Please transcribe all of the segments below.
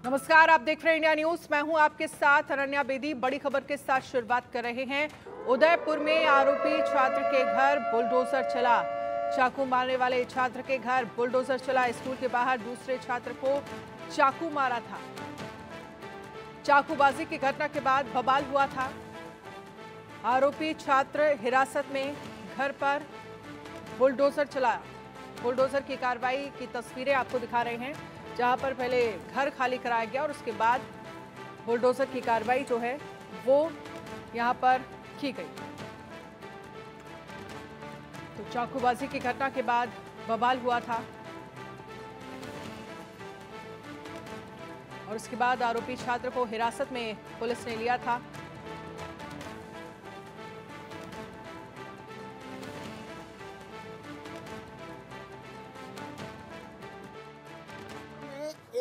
नमस्कार, आप देख रहे हैं इंडिया न्यूज। मैं हूं आपके साथ अनन्या बेदी। बड़ी खबर के साथ शुरुआत कर रहे हैं। उदयपुर में आरोपी छात्र के घर बुलडोजर चला। चाकू मारने वाले छात्र के घर बुलडोजर चला। स्कूल के बाहर दूसरे छात्र को चाकू मारा था। चाकूबाजी की घटना के बाद बवाल हुआ था। आरोपी छात्र हिरासत में, घर पर बुलडोजर चलाया। बुलडोजर की कार्रवाई की तस्वीरें आपको दिखा रहे हैं, जहां पर पहले घर खाली कराया गया और उसके बाद बुलडोजर की कार्रवाई जो है वो यहां पर की गई। तो चाकूबाजी की घटना के बाद बवाल हुआ था और उसके बाद आरोपी छात्र को हिरासत में पुलिस ने लिया था।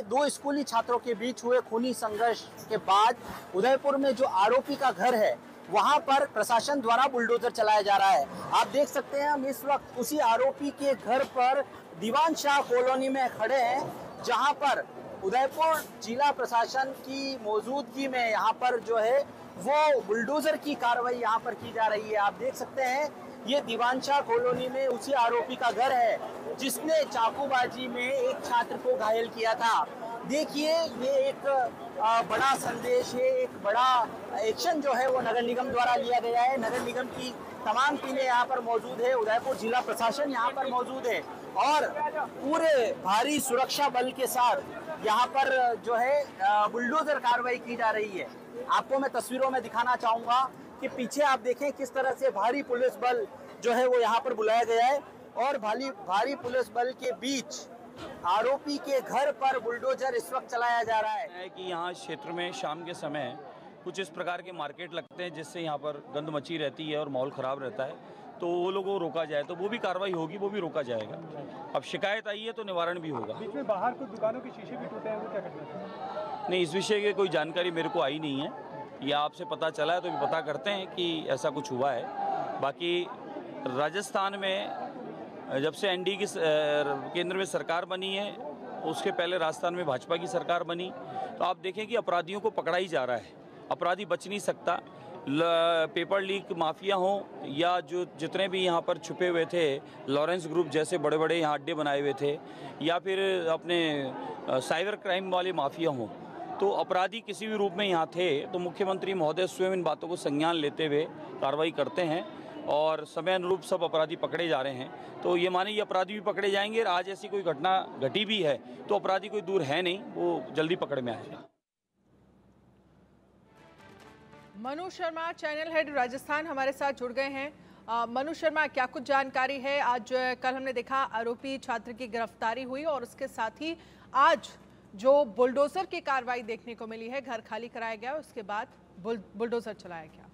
दो स्कूली छात्रों के बीच हुए खूनी संघर्ष के बाद उदयपुर में जो आरोपी का घर है वहां पर प्रशासन द्वारा बुलडोजर चलाया जा रहा है। आप देख सकते हैं हम इस वक्त उसी आरोपी के घर पर दीवान शाह कॉलोनी में खड़े हैं, जहां पर उदयपुर जिला प्रशासन की मौजूदगी में यहाँ पर जो है वो बुलडोजर की कार्रवाई यहाँ पर की जा रही है। आप देख सकते हैं ये दीवान शाह कॉलोनी में उसी आरोपी का घर है जिसने चाकूबाजी में एक छात्र को घायल किया था। देखिए ये एक बड़ा संदेश है, एक बड़ा एक्शन जो है वो नगर निगम द्वारा लिया गया है। नगर निगम की तमाम टीमें यहाँ पर मौजूद है, उदयपुर जिला प्रशासन यहाँ पर मौजूद है और पूरे भारी सुरक्षा बल के साथ यहाँ पर जो है बुलडोजर कार्रवाई की जा रही है। आपको मैं तस्वीरों में दिखाना चाहूंगा कि पीछे आप देखें किस तरह से भारी पुलिस बल जो है वो यहाँ पर बुलाया गया है और भारी पुलिस बल के बीच आरोपी के घर पर बुलडोजर इस वक्त चलाया जा रहा है। कि यहाँ क्षेत्र में शाम के समय कुछ इस प्रकार के मार्केट लगते हैं जिससे यहाँ पर गंद मची रहती है और माहौल ख़राब रहता है, तो वो लोगों को रोका जाए तो वो भी कार्रवाई होगी, वो भी रोका जाएगा। अब शिकायत आई है तो निवारण भी होगा। बीच में बाहर कुछ दुकानों के शीशे भी टूटे हैं, वो क्या करना है? नहीं, इस विषय की कोई जानकारी मेरे को आई नहीं है, या आपसे पता चला है तो भी पता करते हैं कि ऐसा कुछ हुआ है। बाकी राजस्थान में जब से एनडीए की केंद्र में सरकार बनी है, उसके पहले राजस्थान में भाजपा की सरकार बनी, तो आप देखें कि अपराधियों को पकड़ा ही जा रहा है। अपराधी बच नहीं सकता। पेपर लीक माफिया हों या जो जितने भी यहाँ पर छुपे हुए थे, लॉरेंस ग्रुप जैसे बड़े बड़े यहाँ अड्डे बनाए हुए थे, या फिर अपने साइबर क्राइम वाले माफिया हों, तो अपराधी किसी भी रूप में यहाँ थे तो मुख्यमंत्री महोदय स्वयं इन बातों को संज्ञान लेते हुए कार्रवाई करते हैं और समय अनुरूप सब अपराधी पकड़े जा रहे हैं। तो ये माने ये अपराधी भी पकड़े जाएंगे। आज ऐसी कोई घटना घटी भी है तो अपराधी कोई दूर है नहीं, वो जल्दी पकड़ में आएगा। मनु शर्मा, चैनल हेड राजस्थान, हमारे साथ जुड़ गए हैं। मनु शर्मा, क्या कुछ जानकारी है? आज कल हमने देखा आरोपी छात्र की गिरफ्तारी हुई और उसके साथ ही आज जो बुलडोजर की कार्रवाई देखने को मिली है, घर खाली कराया गया, उसके बाद बुलडोजर चलाया गया।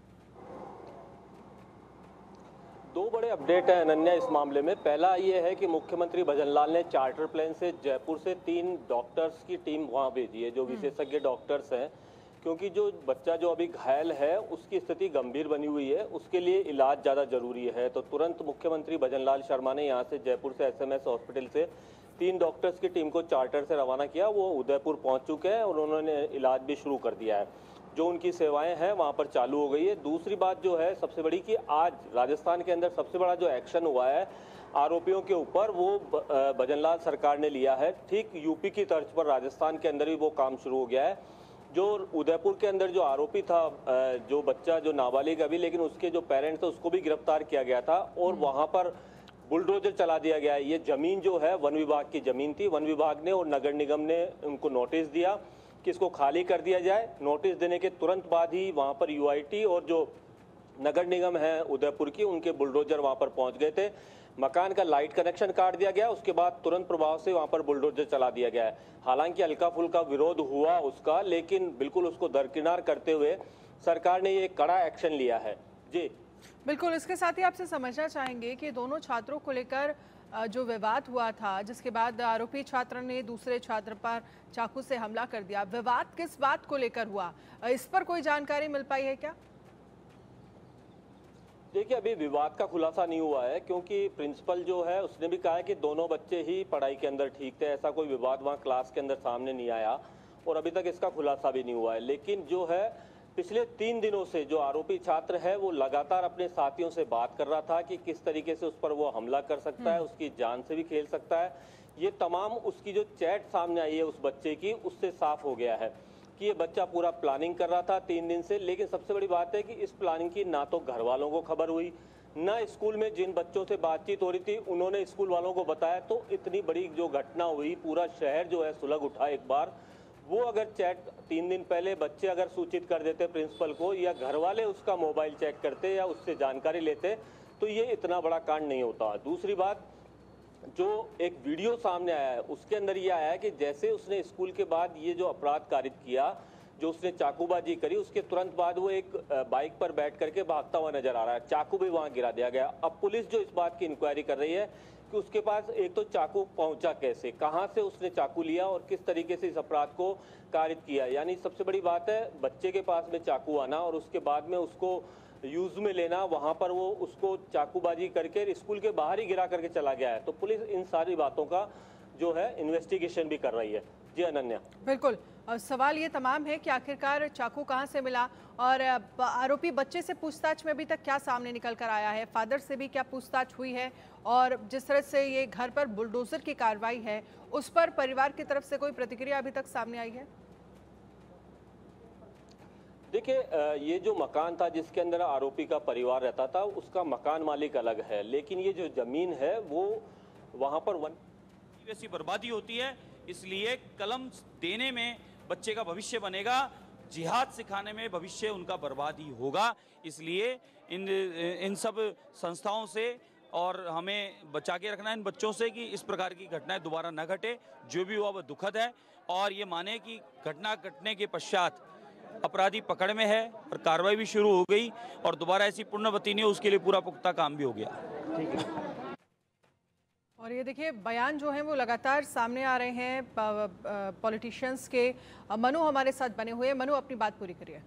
दो बड़े अपडेट हैं अनन्या इस मामले में। पहला ये है कि मुख्यमंत्री भजनलाल ने चार्टर प्लेन से जयपुर से 3 डॉक्टर्स की टीम वहां भेजी है, जो विशेषज्ञ डॉक्टर्स हैं, क्योंकि जो बच्चा जो अभी घायल है उसकी स्थिति गंभीर बनी हुई है, उसके लिए इलाज ज़्यादा जरूरी है। तो तुरंत मुख्यमंत्री भजनलाल शर्मा ने यहाँ से जयपुर से एसएमएस हॉस्पिटल से 3 डॉक्टर्स की टीम को चार्टर से रवाना किया। वो उदयपुर पहुँच चुके हैं और उन्होंने इलाज भी शुरू कर दिया है। जो उनकी सेवाएं हैं वहां पर चालू हो गई है। दूसरी बात जो है सबसे बड़ी कि आज राजस्थान के अंदर सबसे बड़ा जो एक्शन हुआ है आरोपियों के ऊपर, वो भजनलाल सरकार ने लिया है। ठीक यूपी की तर्ज पर राजस्थान के अंदर भी वो काम शुरू हो गया है। जो उदयपुर के अंदर जो आरोपी था, जो बच्चा जो नाबालिग अभी, लेकिन उसके जो पेरेंट्स थे उसको भी गिरफ्तार किया गया था और वहां पर बुलडोजर चला दिया गया है। ये जमीन जो है वन विभाग की जमीन थी। वन विभाग ने और नगर निगम ने उनको नोटिस दिया कि इसको खाली कर दिया जाए। नोटिस देने के तुरंत बाद ही वहां पर यूआईटी और जो नगर निगम है उदयपुर की, उनके बुलडोजर वहां पर पहुंच गए थे। मकान का लाइट कनेक्शन काट दिया गया, उसके बाद तुरंत प्रभाव से वहां पर बुलडोजर चला दिया गया है। हालांकि हल्का फुल्का विरोध हुआ उसका, लेकिन बिल्कुल उसको दरकिनार करते हुए सरकार ने ये कड़ा एक्शन लिया है। जी बिल्कुल, इसके साथ ही आपसे समझना चाहेंगे कि दोनों छात्रों को लेकर जो विवाद हुआ था, जिसके बाद आरोपी छात्र ने दूसरे छात्र पर चाकू से हमला कर दिया, विवाद किस बात को लेकर हुआ, इस पर कोई जानकारी मिल पाई है क्या? देखिए, अभी विवाद का खुलासा नहीं हुआ है, क्योंकि प्रिंसिपल जो है उसने भी कहा है कि दोनों बच्चे ही पढ़ाई के अंदर ठीक थे। ऐसा कोई विवाद वहाँ क्लास के अंदर सामने नहीं आया और अभी तक इसका खुलासा भी नहीं हुआ है। लेकिन जो है पिछले 3 दिनों से जो आरोपी छात्र है वो लगातार अपने साथियों से बात कर रहा था कि किस तरीके से उस पर वो हमला कर सकता है, उसकी जान से भी खेल सकता है। ये तमाम उसकी जो चैट सामने आई है उस बच्चे की, उससे साफ हो गया है कि ये बच्चा पूरा प्लानिंग कर रहा था 3 दिन से। लेकिन सबसे बड़ी बात है कि इस प्लानिंग की ना तो घर वालों को खबर हुई, ना स्कूल में जिन बच्चों से बातचीत हो रही थी उन्होंने स्कूल वालों को बताया। तो इतनी बड़ी जो घटना हुई, पूरा शहर जो है सुलग उठा एक बार। वो अगर चैट 3 दिन पहले बच्चे अगर सूचित कर देते प्रिंसिपल को, या घर वाले उसका मोबाइल चेक करते या उससे जानकारी लेते, तो ये इतना बड़ा कांड नहीं होता। दूसरी बात, जो एक वीडियो सामने आया है उसके अंदर ये आया है कि जैसे उसने स्कूल के बाद ये जो अपराध कारित किया, जो उसने चाकूबाजी करी, उसके तुरंत बाद वो एक बाइक पर बैठ करके भागता हुआ नजर आ रहा है। चाकू भी वहां गिरा दिया गया। अब पुलिस जो इस बात की इंक्वायरी कर रही है कि उसके पास एक तो चाकू पहुंचा कैसे, कहां से उसने चाकू लिया और किस तरीके से इस अपराध को कारित किया। यानी सबसे बड़ी बात है बच्चे के पास में चाकू आना और उसके बाद में उसको यूज में लेना, वहां पर वो उसको चाकूबाजी करके स्कूल के बाहर ही गिरा करके चला गया है। तो पुलिस इन सारी बातों का जो है इन्वेस्टिगेशन भी कर रही है। जी अनन्या। बिल्कुल, सवाल ये तमाम है कि आखिरकार चाकू कहां से मिला और आरोपी बच्चे से पूछताछ में अभी तक क्या सामने निकल कर आया है, फादर से भी क्या पूछताछ हुई है, और जिस तरह से ये घर पर बुलडोजर की कार्रवाई है उस पर परिवार की तरफ से कोई प्रतिक्रिया अभी तक सामने आई है? देखिए, ये जो मकान था जिसके अंदर आरोपी का परिवार रहता था, उसका मकान मालिक अलग है, लेकिन ये जो जमीन है वो वहां पर वैसी बर्बादी होती है। इसलिए कलम देने में बच्चे का भविष्य बनेगा, जिहाद सिखाने में भविष्य उनका बर्बाद ही होगा। इसलिए इन सब संस्थाओं से और हमें बचा के रखना इन बच्चों से कि इस प्रकार की घटनाएं दोबारा न घटे। जो भी हुआ वो दुखद है और ये माने कि घटना घटने के पश्चात अपराधी पकड़ में है और कार्रवाई भी शुरू हो गई और दोबारा ऐसी पुनरावृत्ति नहीं हो, उसके लिए पूरा पुख्ता काम भी हो गया। ठीक है। और ये देखिए बयान जो हैं वो लगातार सामने आ रहे हैं पॉलिटिशियंस के। मनु हमारे साथ बने हुए हैं। मनु, अपनी बात पूरी करिए।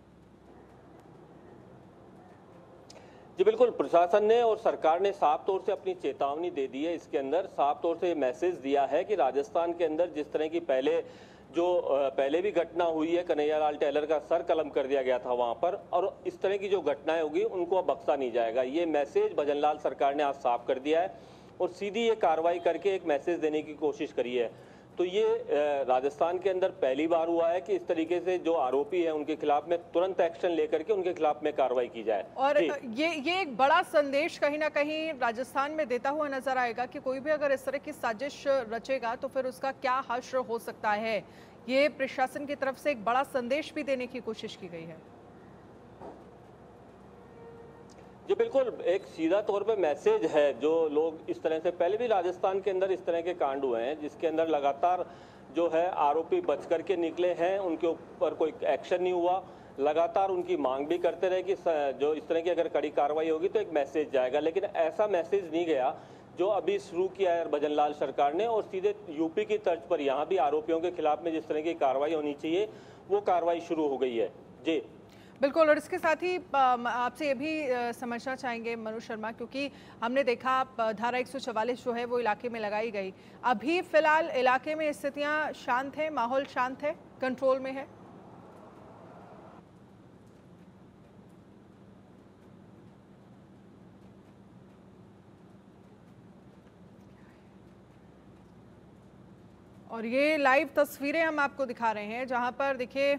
जी बिल्कुल, प्रशासन ने और सरकार ने साफ तौर से अपनी चेतावनी दे दी है। इसके अंदर साफ तौर से मैसेज दिया है कि राजस्थान के अंदर जिस तरह की पहले भी घटना हुई है, कन्हैयालाल टेलर का सर कलम कर दिया गया था वहां पर, और इस तरह की जो घटनाएं होगी उनको अब बख्शा नहीं जाएगा। ये मैसेज भजनलाल सरकार ने आज साफ कर दिया है और सीधी ये कार्रवाई करके एक मैसेज देने की कोशिश करी है। तो ये राजस्थान के अंदर पहली बार हुआ है कि इस तरीके से जो आरोपी है उनके खिलाफ में तुरंत एक्शन लेकर के उनके खिलाफ में कार्रवाई की जाए। और ये एक बड़ा संदेश कहीं ना कहीं राजस्थान में देता हुआ नजर आएगा कि कोई भी अगर इस तरह की साजिश रचेगा तो फिर उसका क्या हश्र हो सकता है। ये प्रशासन की तरफ से एक बड़ा संदेश भी देने की कोशिश की गई है। जी बिल्कुल, एक सीधा तौर पे मैसेज है। जो लोग इस तरह से पहले भी राजस्थान के अंदर इस तरह के कांड हुए हैं जिसके अंदर लगातार जो है आरोपी बच करके निकले हैं, उनके ऊपर कोई एक्शन नहीं हुआ। लगातार उनकी मांग भी करते रहे कि जो इस तरह की अगर कड़ी कार्रवाई होगी तो एक मैसेज जाएगा, लेकिन ऐसा मैसेज नहीं गया जो अभी शुरू किया है भजनलाल सरकार ने। और सीधे यूपी की तर्ज पर यहाँ भी आरोपियों के खिलाफ में जिस तरह की कार्रवाई होनी चाहिए वो कार्रवाई शुरू हो गई है। जी बिल्कुल, और इसके साथ ही आपसे ये भी समझना चाहेंगे मनु शर्मा, क्योंकि हमने देखा धारा 144 जो है वो इलाके में लगाई गई। अभी फिलहाल इलाके में स्थितियां शांत है, माहौल शांत है, कंट्रोल में है? और ये लाइव तस्वीरें हम आपको दिखा रहे हैं जहां पर देखिए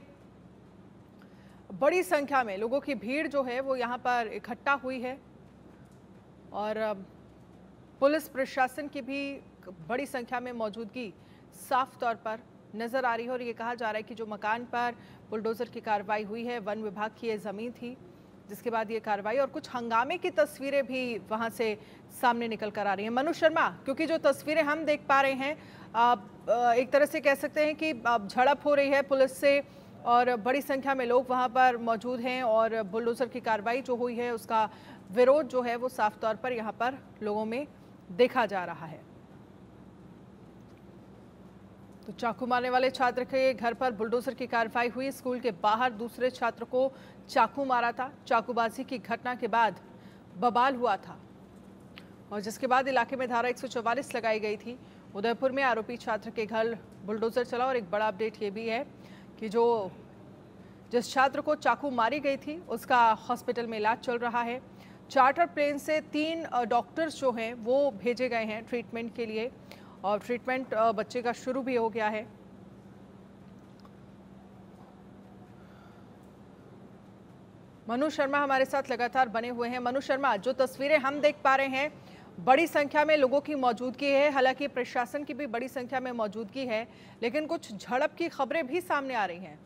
बड़ी संख्या में लोगों की भीड़ जो है वो यहाँ पर इकट्ठा हुई है और पुलिस प्रशासन की भी बड़ी संख्या में मौजूदगी साफ तौर पर नज़र आ रही है। और ये कहा जा रहा है कि जो मकान पर बुलडोज़र की कार्रवाई हुई है वन विभाग की ये ज़मीन थी, जिसके बाद ये कार्रवाई और कुछ हंगामे की तस्वीरें भी वहाँ से सामने निकल कर आ रही हैं। मनु शर्मा, क्योंकि जो तस्वीरें हम देख पा रहे हैं एक तरह से कह सकते हैं कि झड़प हो रही है पुलिस से और बड़ी संख्या में लोग वहां पर मौजूद हैं और बुलडोजर की कार्रवाई जो हुई है उसका विरोध जो है वो साफ तौर पर यहां पर लोगों में देखा जा रहा है। तो चाकू मारने वाले छात्र के घर पर बुलडोजर की कार्रवाई हुई। स्कूल के बाहर दूसरे छात्र को चाकू मारा था। चाकूबाजी की घटना के बाद बवाल हुआ था और जिसके बाद इलाके में धारा 144 लगाई गई थी। उदयपुर में आरोपी छात्र के घर बुलडोजर चला और एक बड़ा अपडेट ये भी है कि जिस छात्र को चाकू मारी गई थी उसका हॉस्पिटल में इलाज चल रहा है। चार्टर प्लेन से 3 डॉक्टर्स जो हैं वो भेजे गए हैं ट्रीटमेंट के लिए और ट्रीटमेंट बच्चे का शुरू भी हो गया है। मनु शर्मा हमारे साथ लगातार बने हुए हैं। मनु शर्मा, जो तस्वीरें हम देख पा रहे हैं, बड़ी संख्या में लोगों की मौजूदगी है, हालांकि प्रशासन की भी बड़ी संख्या में मौजूदगी है, लेकिन कुछ झड़प की खबरें भी सामने आ रही हैं।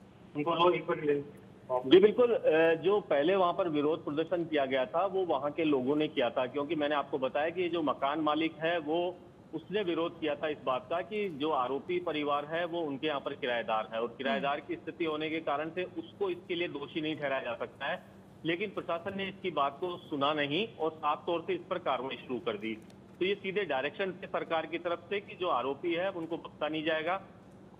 जी बिल्कुल, जो पहले वहां पर विरोध प्रदर्शन किया गया था वो वहां के लोगों ने किया था, क्योंकि मैंने आपको बताया कि जो मकान मालिक है उसने विरोध किया था इस बात का कि जो आरोपी परिवार है वो उनके यहाँ पर किराएदार है और किराएदार की स्थिति होने के कारण से उसको इसके लिए दोषी नहीं ठहराया जा सकता है। लेकिन प्रशासन ने इसकी बात को सुना नहीं और साफ तौर से इस पर कार्रवाई शुरू कर दी। तो ये सीधे डायरेक्शन थे सरकार की तरफ से कि जो आरोपी है उनको बख्शा नहीं जाएगा।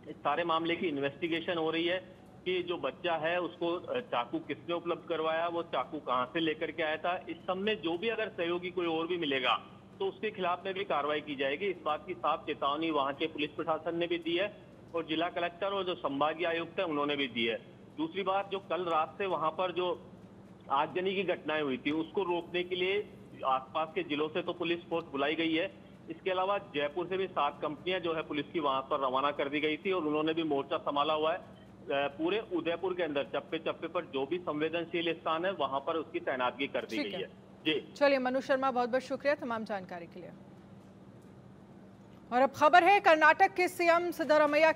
इस सारे मामले की इन्वेस्टिगेशन हो रही है कि जो बच्चा है उसको चाकू किसने उपलब्ध करवाया, वो चाकू कहाँ से लेकर के आया था। इस सब में जो भी अगर सहयोगी कोई और भी मिलेगा तो उसके खिलाफ में भी कार्रवाई की जाएगी। इस बात की साफ चेतावनी वहाँ के पुलिस प्रशासन ने भी दी है और जिला कलेक्टर और जो संभागीय आयुक्त है उन्होंने भी दी है। दूसरी बात, जो कल रात से वहाँ पर जो आगजनी की घटनाएं हुई थी उसको रोकने के लिए आसपास के जिलों से तो पुलिस फोर्स बुलाई गई है। इसके अलावा जयपुर से भी 7 कंपनियां जो है पुलिस की वहां पर रवाना कर दी गई थी और उन्होंने भी मोर्चा संभाला हुआ है। पूरे उदयपुर के अंदर चप्पे चप्पे पर जो भी संवेदनशील स्थान है वहां पर उसकी तैनातगी कर दी गई है। जी चलिए मनु शर्मा, बहुत बहुत शुक्रिया तमाम जानकारी के लिए। और अब खबर है कर्नाटक के सीएम सिद्धरामैया